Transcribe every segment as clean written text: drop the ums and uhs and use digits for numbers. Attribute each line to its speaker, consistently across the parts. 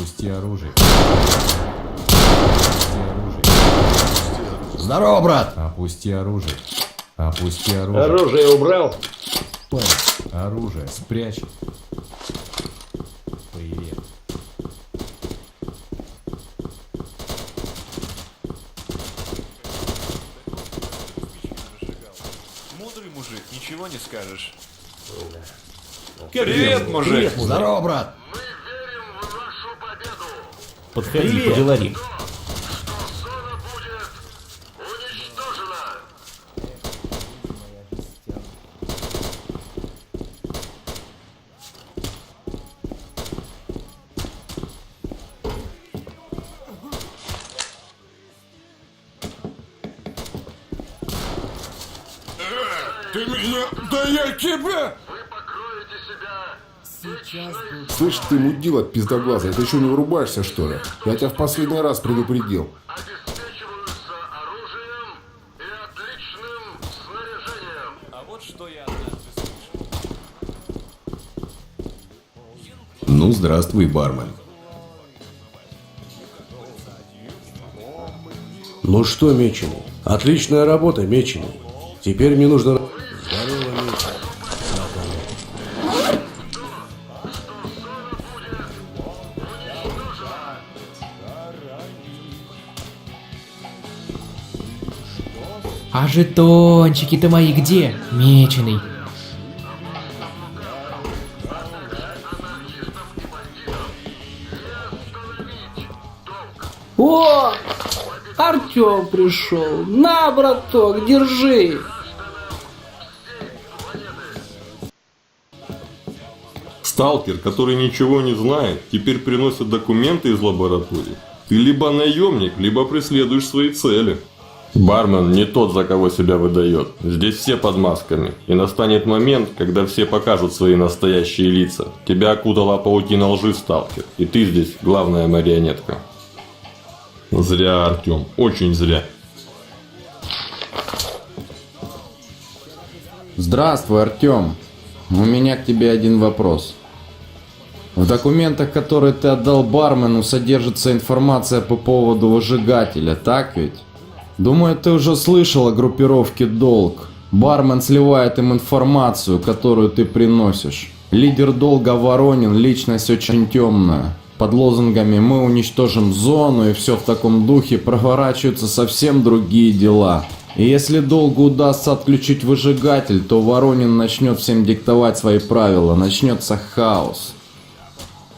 Speaker 1: Опусти оружие. Опусти оружие.
Speaker 2: Здорово, брат!
Speaker 1: Опусти оружие. Опусти оружие.
Speaker 3: Оружие убрал?
Speaker 1: Оружие спрячь. Привет.
Speaker 4: Мудрый мужик, ничего не скажешь.
Speaker 3: Привет, мужик!
Speaker 2: Здорово, брат!
Speaker 5: Подходи, поговорим.
Speaker 6: Ты меня... Да я тебя! Слышь, ты мудила пиздоглазая, ты что, не вырубаешься, что ли? Я тебя в последний раз предупредил.
Speaker 7: Обеспечиваются оружием и отличным снаряжением.
Speaker 4: А вот что я однажды слышал.
Speaker 2: Ну, здравствуй, бармен.
Speaker 5: Ну что, Меченый? Отличная работа, Меченый. Теперь мне нужно... Здорово, Меченый.
Speaker 8: А жетончики-то мои где, Меченый?
Speaker 9: О! Артем пришел. На, браток, держи.
Speaker 10: Сталкер, который ничего не знает, теперь приносит документы из лаборатории. Ты либо наемник, либо преследуешь свои цели. Бармен не тот, за кого себя выдает. Здесь все под масками. И настанет момент, когда все покажут свои настоящие лица. Тебя окутала паутина лжи, сталкер. И ты здесь главная марионетка. Зря, Артем. Очень зря.
Speaker 2: Здравствуй, Артем. У меня к тебе один вопрос. В документах, которые ты отдал бармену, содержится информация по поводу выжигателя, так ведь? Думаю, ты уже слышал о группировке «Долг». Бармен сливает им информацию, которую ты приносишь. Лидер «Долга» Воронин – личность очень темная. Под лозунгами «Мы уничтожим зону» и все в таком духе проворачиваются совсем другие дела. И если «Долгу» удастся отключить выжигатель, то Воронин начнет всем диктовать свои правила, начнется хаос.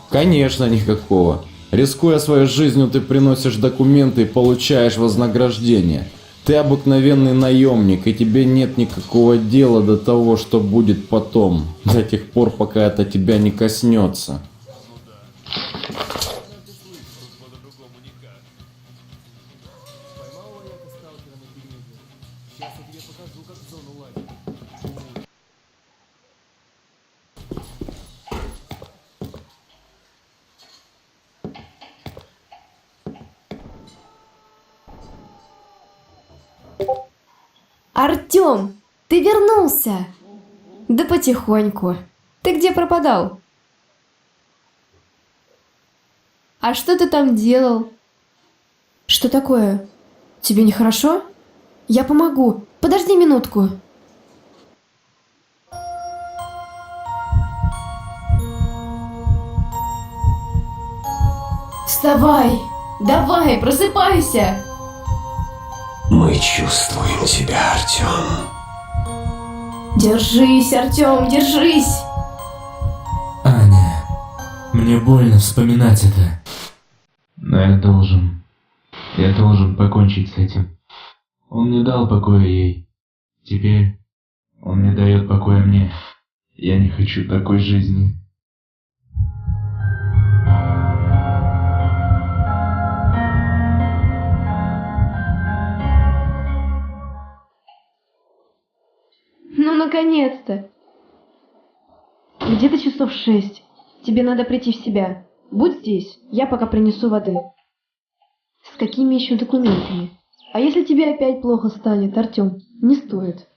Speaker 2: Конечно, никакого. Рискуя своей жизнью, ты приносишь документы и получаешь вознаграждение. Ты обыкновенный наемник, и тебе нет никакого дела до того, что будет потом, до тех пор, пока это тебя не коснется.
Speaker 11: Артём, ты вернулся! Да потихоньку. Ты где пропадал? А что ты там делал? Что такое? Тебе нехорошо? Я помогу. Подожди минутку. Вставай! Давай, просыпайся!
Speaker 5: Мы чувствуем тебя, Артем.
Speaker 11: Держись, Артём, держись!
Speaker 8: Аня, мне больно вспоминать это. Но я должен покончить с этим. Он не дал покоя ей. Теперь он не дает покоя мне. Я не хочу такой жизни.
Speaker 11: Ну, наконец-то! Где-то часов 6. Тебе надо прийти в себя. Будь здесь, я пока принесу воды. С какими еще документами? А если тебе опять плохо станет, Артем, не стоит.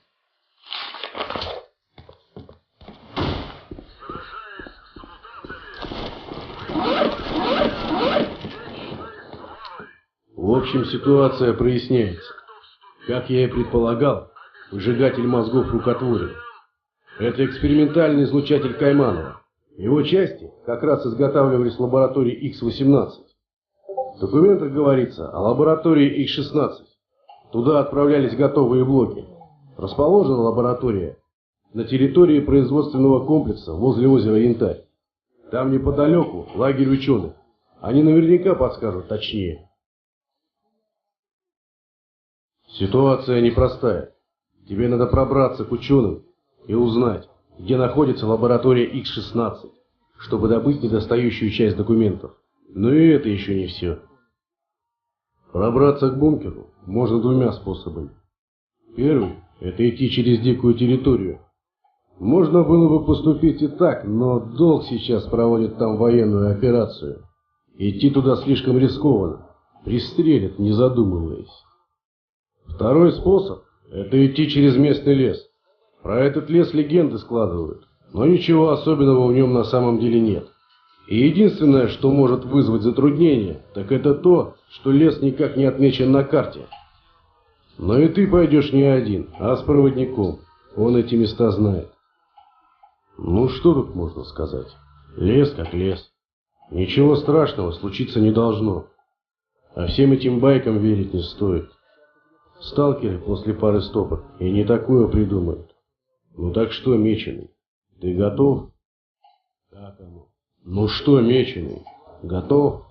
Speaker 5: общем, ситуация проясняется. Как я и предполагал, выжигатель мозгов рукотворен. Это экспериментальный излучатель Кайманова. Его части как раз изготавливались в лаборатории X-18. В документах говорится о лаборатории X-16. Туда отправлялись готовые блоки. Расположена лаборатория на территории производственного комплекса возле озера Янтарь. Там неподалеку лагерь ученых. Они наверняка подскажут точнее. Ситуация непростая. Тебе надо пробраться к ученым и узнать, где находится лаборатория X-16, чтобы добыть недостающую часть документов. Но и это еще не все. Пробраться к бункеру можно двумя способами. Первый – это идти через дикую территорию. Можно было бы поступить и так, но долг сейчас проводит там военную операцию. Идти туда слишком рискованно. Пристрелят, не задумываясь. Второй способ – это идти через местный лес. Про этот лес легенды складывают, но ничего особенного в нем на самом деле нет. И единственное, что может вызвать затруднение, так это то, что лес никак не отмечен на карте. Но и ты пойдешь не один, а с проводником. Он эти места знает. Ну что тут можно сказать? Лес как лес. Ничего страшного случиться не должно. А всем этим байкам верить не стоит. Сталкеры после пары стопок и не такое придумают. Ну так что, Меченый, ты готов? Как оно? Ну что, Меченый, готов?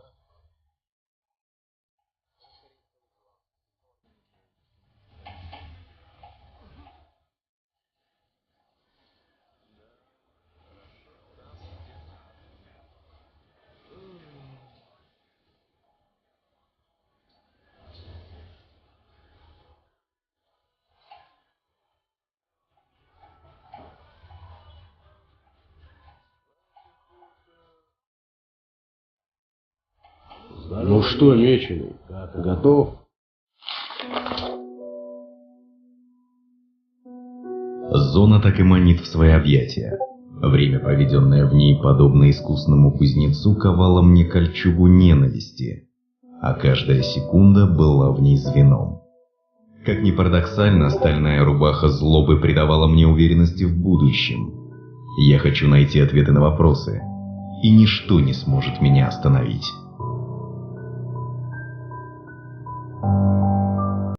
Speaker 5: Ну что, Меченый, готов?
Speaker 3: Зона так и манит в свои объятия. Время, проведенное в ней, подобно искусному кузнецу, ковало мне кольчугу ненависти, а каждая секунда была в ней звеном. Как ни парадоксально, стальная рубаха злобы придавала мне уверенности в будущем. Я хочу найти ответы на вопросы, и ничто не сможет меня остановить.